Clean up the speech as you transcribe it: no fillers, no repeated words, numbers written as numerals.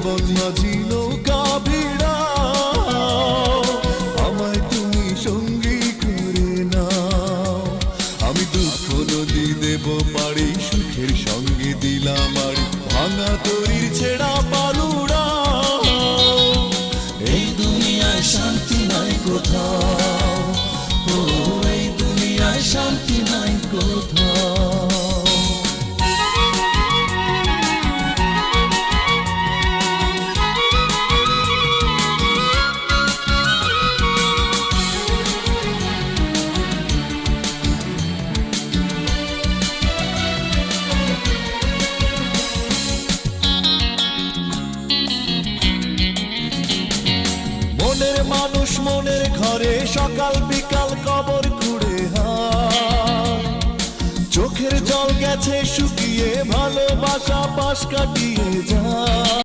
বন্যা ছিল কাভিড়াও, আমায় তুমি সঙ্গী করে নাও। আমি দুঃখ নদী দেব পারি, সুখের সঙ্গে দিলাম আড়ি, ভাঙা তরির ছেঁড়া পালুড়াও। এই দুনিয়ায় শান্তি নাই কোথাও, ও এই দুনিয়ায় শান্তি নাই কোথাও। মনের মানুষ মনের ঘরে সকাল বিকাল কবর খুঁড়ে হায়, চোখের জল গেছে শুকিয়ে, ভালোবাসা পাশ কাটিয়ে যায়।